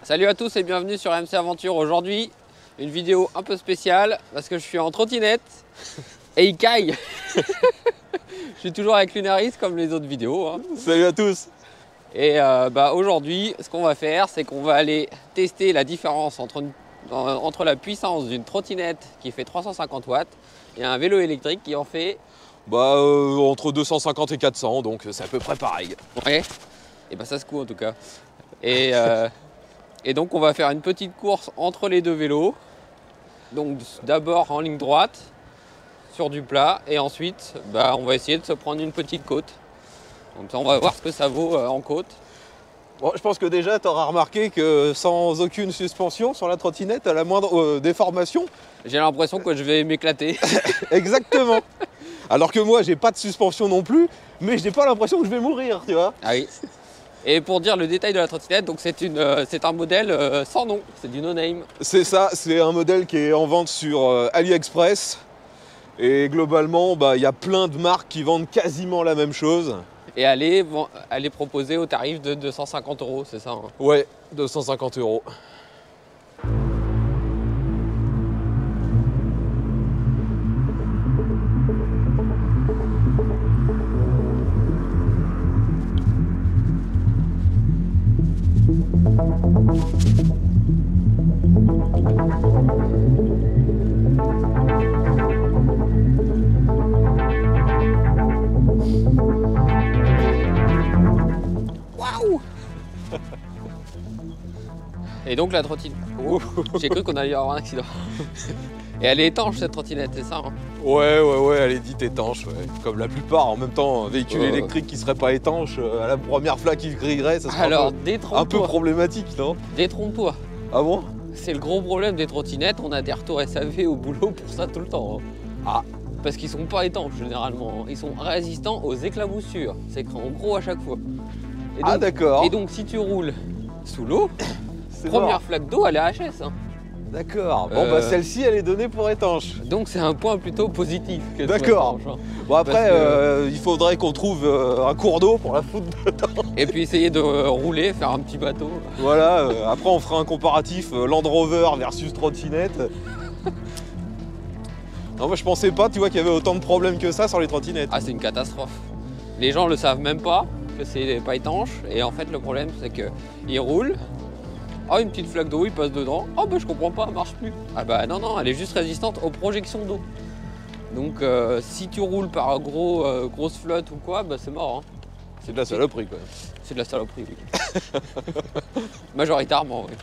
Salut à tous et bienvenue sur MC Aventure. Aujourd'hui, une vidéo un peu spéciale parce que je suis en trottinette et il caille. Je suis toujours avec Lunaris comme les autres vidéos. Hein. Salut à tous. Et aujourd'hui, ce qu'on va faire, c'est qu'on va aller tester la différence entre la puissance d'une trottinette qui fait 350 watts et un vélo électrique qui en fait... entre 250 et 400, donc c'est à peu près pareil. Ouais, et ça secoue en tout cas. Et donc on va faire une petite course entre les deux vélos. Donc d'abord en ligne droite, sur du plat, et ensuite on va essayer de se prendre une petite côte. Comme ça on va voir ce que ça vaut en côte. Bon, je pense que déjà tu auras remarqué que sans aucune suspension sur la trottinette, à la moindre déformation... J'ai l'impression que je vais m'éclater. Exactement. Alors que moi j'ai pas de suspension non plus, mais je n'ai pas l'impression que je vais mourir, tu vois. Ah oui. Et pour dire le détail de la trottinette, donc c'est un modèle sans nom, c'est du no-name. C'est ça, c'est un modèle qui est en vente sur AliExpress. Et globalement, il y a plein de marques qui vendent quasiment la même chose. Et elle est proposée au tarif de 250 €, c'est ça hein? Ouais, 250 €. Waouh! Et donc la trottinette. Oh, j'ai cru qu'on allait avoir un accident. Et elle est étanche cette trottinette, c'est ça hein? Ouais, elle est dite étanche, ouais. Comme la plupart. En même temps, un véhicule électrique qui serait pas étanche, à la première flaque qui grillerait, ça serait un peu problématique, non? Détrompe-toi. Ah bon? C'est le gros problème des trottinettes, on a des retours SAV au boulot pour ça tout le temps. Hein. Ah. Parce qu'ils sont pas étanches généralement, ils sont résistants aux éclaboussures, c'est en gros à chaque fois. Et donc, d'accord. Et donc si tu roules sous l'eau, première mort. flaque d'eau elle est HS. Hein. D'accord, bon celle-ci elle est donnée pour étanche. Donc c'est un point plutôt positif. D'accord. Hein. Bon après il faudrait qu'on trouve un cours d'eau pour la foutre dedans. Et puis essayer de rouler, faire un petit bateau. Voilà, après on fera un comparatif Land Rover versus trottinette. Non moi je pensais pas, tu vois, qu'il y avait autant de problèmes que ça sur les trottinettes. Ah c'est une catastrophe. Les gens le savent même pas que c'est pas étanche et en fait le problème c'est qu'ils roulent. Ah une petite flaque d'eau, il passe dedans. Ah je comprends pas, elle marche plus. Ah non, elle est juste résistante aux projections d'eau. Donc si tu roules par grosse flotte ou quoi, c'est mort. Hein. C'est de la saloperie quoi. C'est de la saloperie, oui. Majoritairement, oui.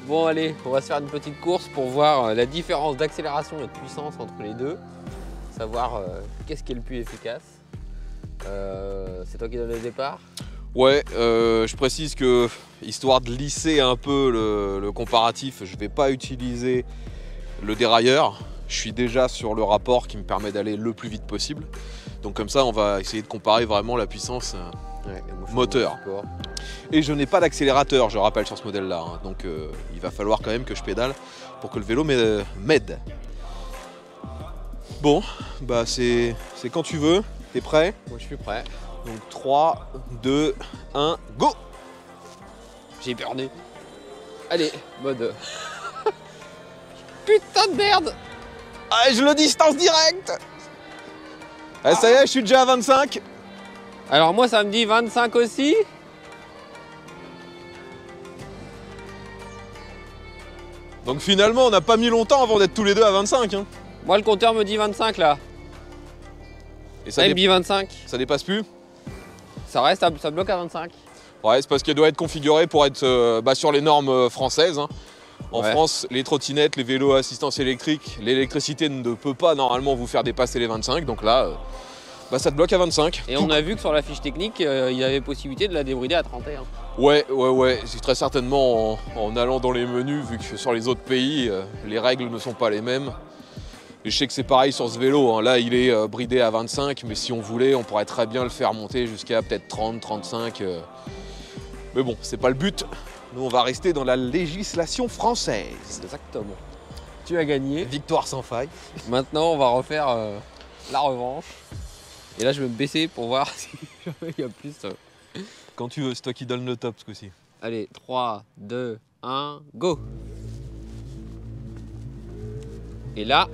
Bon allez, on va se faire une petite course pour voir la différence d'accélération et de puissance entre les deux. Savoir qu'est-ce qui est le plus efficace. C'est toi qui donne le départ? Ouais, je précise que, histoire de lisser un peu le comparatif, je ne vais pas utiliser le dérailleur. Je suis déjà sur le rapport qui me permet d'aller le plus vite possible. Donc comme ça, on va essayer de comparer vraiment la puissance moteur. Et je n'ai pas d'accélérateur, je rappelle, sur ce modèle-là. Hein. Donc il va falloir quand même que je pédale pour que le vélo m'aide. Bon, c'est quand tu veux. T'es prêt? Moi je suis prêt. Donc 3, 2, 1, go! J'ai berné. Allez, mode... Putain de merde! Ah, je le distance direct! Ah, ça y est, je suis déjà à 25. Alors moi ça me dit 25 aussi. Donc finalement on n'a pas mis longtemps avant d'être tous les deux à 25 hein. Moi le compteur me dit 25 là. Et ça il me dit 25. Ça dépasse plus? Ça reste, ça bloque à 25. Ouais, c'est parce qu'elle doit être configurée pour être sur les normes françaises. Hein. En Ouais. France, les trottinettes, les vélos à assistance électrique, l'électricité ne peut pas normalement vous faire dépasser les 25. Donc là, bah, ça te bloque à 25. Et on a vu que sur la fiche technique, il y avait possibilité de la débrider à 31. Ouais. C'est très certainement en allant dans les menus, vu que sur les autres pays, les règles ne sont pas les mêmes. Et je sais que c'est pareil sur ce vélo, hein. Là il est bridé à 25, mais si on voulait, on pourrait très bien le faire monter jusqu'à peut-être 30, 35. Mais bon, c'est pas le but. Nous on va rester dans la législation française. Exactement. Tu as gagné. Victoire sans faille. Maintenant, on va refaire la revanche. Et là, je vais me baisser pour voir si il y a plus. Quand tu veux, c'est toi qui donne le top ce coup-ci. Allez, 3, 2, 1, go! Et là,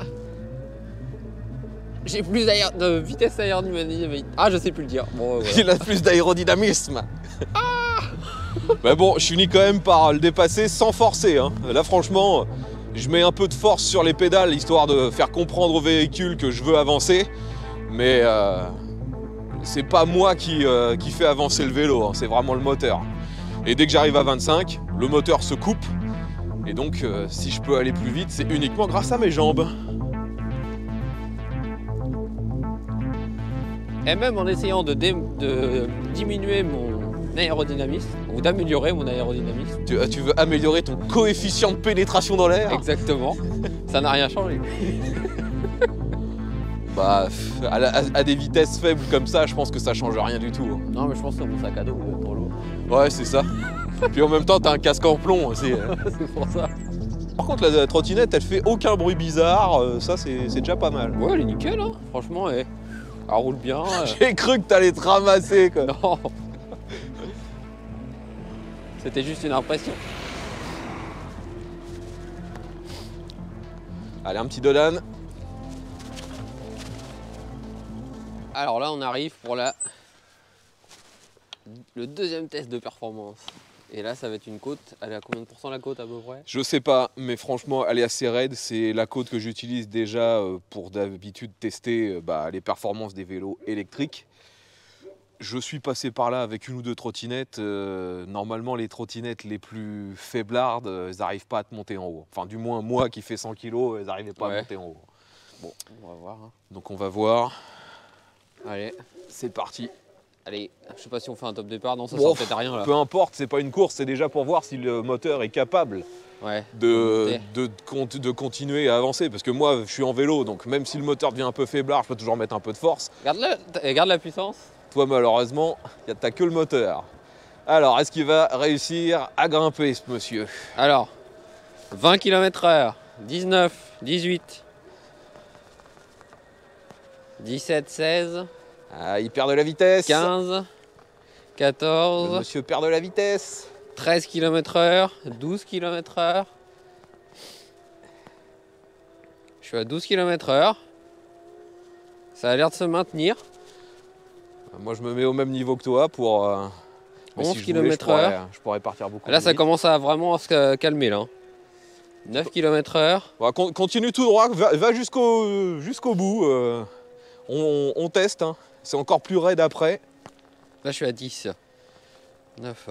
j'ai plus de vitesse aérodynamique. Ah, je sais plus le dire. Bon, voilà. Il a plus d'aérodynamisme. Mais bon, je finis quand même par le dépasser sans forcer, hein. Là franchement, je mets un peu de force sur les pédales histoire de faire comprendre au véhicule que je veux avancer. Mais c'est pas moi qui fait avancer le vélo, hein, c'est vraiment le moteur. Et dès que j'arrive à 25, le moteur se coupe. Et donc, si je peux aller plus vite, c'est uniquement grâce à mes jambes. Et même en essayant de diminuer mon aérodynamisme, ou d'améliorer mon aérodynamisme. Tu veux améliorer ton coefficient de pénétration dans l'air? Exactement. Ça n'a rien changé. Bah, à des vitesses faibles comme ça, je pense que ça change rien du tout. Non, mais je pense que mon sac à dos est trop lourd. Ouais, c'est ça. Puis en même temps, t'as un casque en plomb aussi. C'est pour ça. Par contre, la trottinette, elle fait aucun bruit bizarre. Ça, c'est déjà pas mal. Ouais, elle est nickel, hein. Franchement, elle roule bien. J'ai cru que t'allais te ramasser, quoi. Non. C'était juste une impression. Allez, un petit Dodan. Alors là, on arrive pour le deuxième test de performance. Et là, ça va être une côte. Elle est à combien de pourcents la côte à peu près? Je sais pas, mais franchement, elle est assez raide. C'est la côte que j'utilise déjà pour d'habitude tester les performances des vélos électriques. Je suis passé par là avec une ou deux trottinettes. Normalement, les trottinettes les plus faiblardes, elles n'arrivent pas à te monter en haut. Enfin, du moins, moi qui fais 100 kg, elles n'arrivaient pas à monter en haut. Bon, on va voir. Hein. Donc on va voir. Allez, C'est parti. allez. Je sais pas si on fait un top départ. Non, ça Bon, sert peut-être à rien là. Peu importe, c'est pas une course, c'est déjà pour voir si le moteur est capable Ouais. de continuer à avancer. Parce que moi, je suis en vélo, donc même si le moteur devient un peu faiblard, je peux toujours mettre un peu de force. Regarde la puissance. Toi, malheureusement, t'as que le moteur. Alors, est-ce qu'il va réussir à grimper, ce monsieur? Alors, 20 km/h, 19, 18, 17, 16, Ah, il perd de la vitesse. 15, Le 14, monsieur perd de la vitesse. 13 km/h, 12 km/h. Je suis à 12 km/h. Ça a l'air de se maintenir. Moi, je me mets au même niveau que toi pour... mais 11 si je voulais, km/h. je pourrais partir beaucoup Là, plus ça vite. commence à vraiment se calmer là. 9 km/h. Ouais, continue tout droit, va jusqu'au bout. On teste, hein. C'est encore plus raide après. Là, je suis à 10. 9.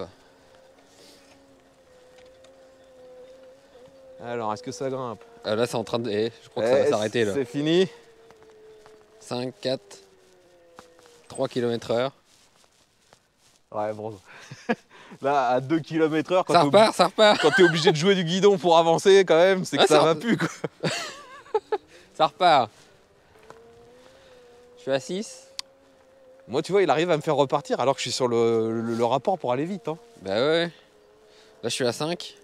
Alors, est-ce que ça grimpe? Là, c'est en train de. Je crois que ça va s'arrêter là. C'est fini. 5, 4, 3 km/h. Ouais, bon. Là, à 2 km/h, Ça repart, ça repart. quand t'es obligé de jouer du guidon pour avancer, quand même, c'est que Ah, ça ça va plus, quoi. Ça repart. Je suis à 6. Moi, tu vois, il arrive à me faire repartir alors que je suis sur le rapport pour aller vite, hein. Bah ouais. Là, je suis à 5.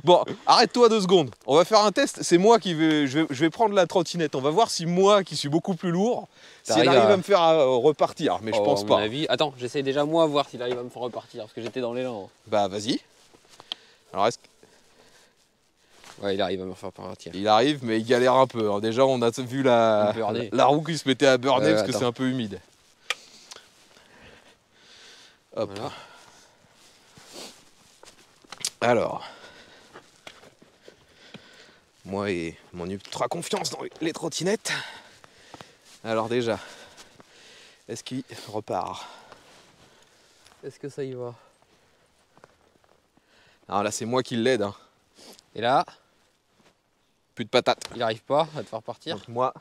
Bon, arrête-toi 2 secondes. On va faire un test. C'est moi qui je vais prendre la trottinette. On va voir si moi, qui suis beaucoup plus lourd, si elle arrive à me faire repartir. Mais je pense à pas. mon avis. Attends, j'essaie déjà moi voir s'il arrive à me faire repartir parce que j'étais dans l'élan. Bah, vas-y. Alors, est-ce Ouais, il arrive à me faire repartir. qu'il arrive, mais il galère un peu, hein. Déjà, on a vu la roue qui se mettait à burner parce que attends. c'est un peu humide. Hop. Voilà. Alors, moi et mon ultra confiance dans les trottinettes. Alors déjà, est-ce qu'il repart? Est-ce que ça y va? Alors là, c'est moi qui l'aide. Hein. Et là, Plus de patates. il arrive pas à te faire partir. Donc moi,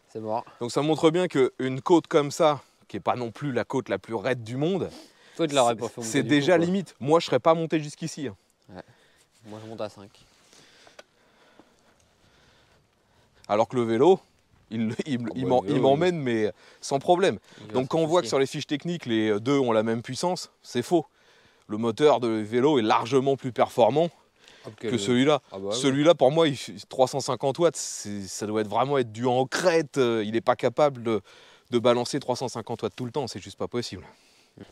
C'est mort. donc ça montre bien qu'une côte comme ça, qui est pas non plus la côte la plus raide du monde, Toi, tu l'aurais pas fait monter c'est du déjà tout, quoi. limite. Moi, je serais pas monté jusqu'ici. Hein. Moi, je monte à 5. Alors que le vélo, il le vélo, m'emmène, mais sans problème. Il va Donc se quand on voit que soucier. sur les fiches techniques, les deux ont la même puissance, c'est faux. Le moteur de vélo est largement plus performant que celui-là. Ah bah ouais. Celui-là, pour moi, 350 watts, ça doit vraiment être dû en crête. Il n'est pas capable de balancer 350 watts tout le temps, c'est juste pas possible.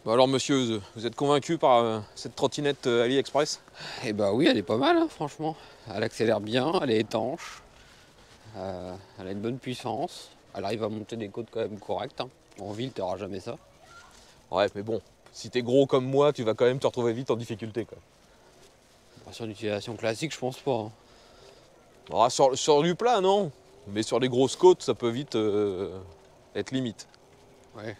Bon alors monsieur, vous êtes convaincu par cette trottinette AliExpress? Eh bah oui, elle est pas mal, hein, franchement. Elle accélère bien, elle est étanche. Elle a une bonne puissance. Elle arrive à monter des côtes quand même correctes. Hein. En ville, tu n'auras jamais ça. Ouais, mais bon, si t'es gros comme moi, tu vas quand même te retrouver vite en difficulté. Quoi. Sur une utilisation classique, je pense pas. Hein. Alors, sur du plat, non. Mais sur les grosses côtes, ça peut vite être limite. Ouais.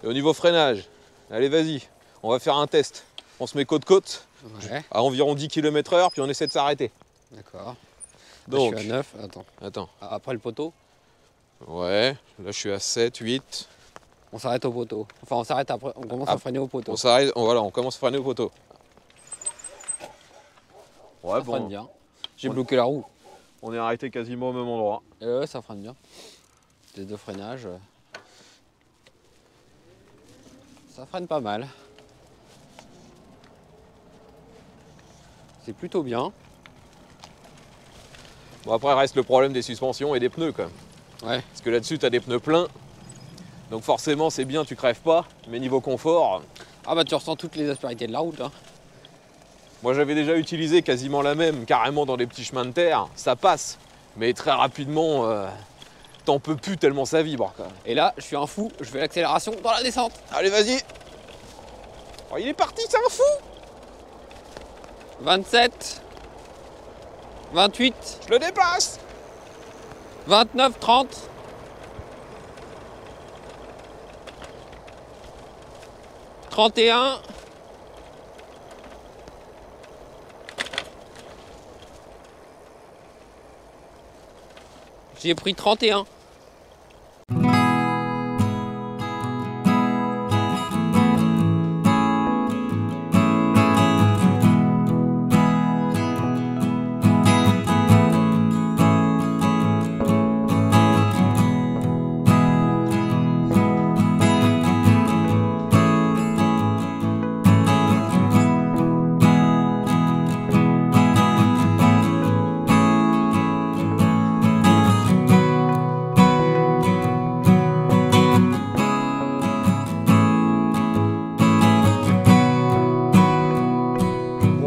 Et au niveau freinage, allez vas-y, on va faire un test. On se met côte-côte Ouais, à environ 10 km/h, puis on essaie de s'arrêter. d'accord. Donc, Là, je suis à 9. Attends. attends. Après le poteau, Ouais, là je suis à 7, 8. on s'arrête au poteau. Enfin, on s'arrête après. On commence à freiner au poteau. On s'arrête, voilà, on commence à freiner au poteau. Ouais, Ça freine bien. J'ai bloqué la roue. on est arrêté quasiment au même endroit. Et ouais, ça freine bien. Les deux freinages. Ça freine pas mal. C'est plutôt bien. Bon, après reste le problème des suspensions et des pneus quand même. Ouais. Parce que là-dessus, tu as des pneus pleins. Donc forcément, c'est bien, tu crèves pas. Mais niveau confort, Ah bah tu ressens toutes les aspérités de la route. Hein. moi j'avais déjà utilisé quasiment la même, carrément dans les petits chemins de terre. Ça passe. Mais très rapidement, t'en peux plus tellement ça vibre. Quoi. Et là, je suis un fou. Je fais l'accélération dans la descente. Allez, vas-y. Oh, il est parti, c'est un fou. 27. 28. Je le dépasse. 29, 30. « 31. J'ai pris 31.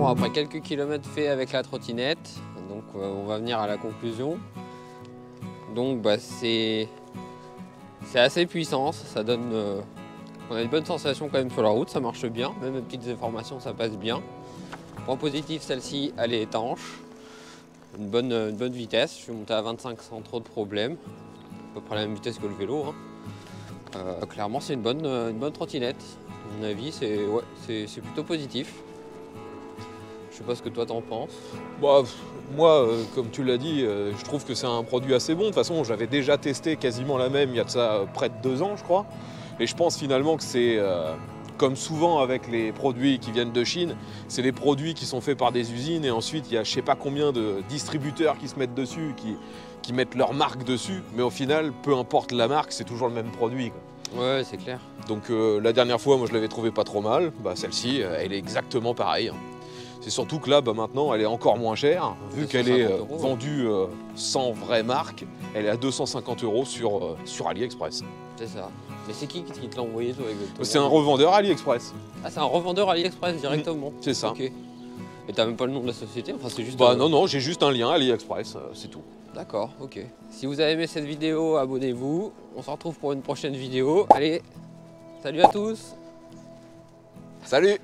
Après quelques kilomètres faits avec la trottinette, donc on va venir à la conclusion. Donc bah, c'est assez puissant, ça donne, on a une bonne sensation quand même sur la route, ça marche bien, même les petites informations ça passe bien. Point positif, celle-ci elle est étanche, une bonne vitesse, je suis monté à 25 sans trop de problèmes, à peu près la même vitesse que le vélo. Hein. Clairement c'est une bonne trottinette, à mon avis c'est plutôt positif. Je sais pas ce que toi t'en penses. Bah, moi, comme tu l'as dit, je trouve que c'est un produit assez bon. De toute façon, j'avais déjà testé quasiment la même il y a de ça près de 2 ans, je crois. Et je pense finalement que c'est, comme souvent avec les produits qui viennent de Chine, c'est les produits qui sont faits par des usines et ensuite il y a je sais pas combien de distributeurs qui se mettent dessus, qui mettent leur marque dessus. Mais au final, peu importe la marque, c'est toujours le même produit. Quoi. Ouais, c'est clair. Donc la dernière fois, moi je l'avais trouvé pas trop mal. Bah, celle-ci, elle est exactement pareille. C'est surtout que là, bah, maintenant, elle est encore moins chère, vu qu'elle est vendue sans vraie marque. Elle est à 250 € sur AliExpress. C'est ça. Mais c'est qui te l'a envoyé toi exactement? C'est un revendeur AliExpress. Ah, c'est un revendeur AliExpress directement. C'est ça. Ok. Et t'as même pas le nom de la société? Enfin, c'est juste. Bah non, j'ai juste un lien AliExpress, c'est tout. D'accord, ok. Si vous avez aimé cette vidéo, abonnez-vous. On se retrouve pour une prochaine vidéo. Allez, salut à tous! Salut!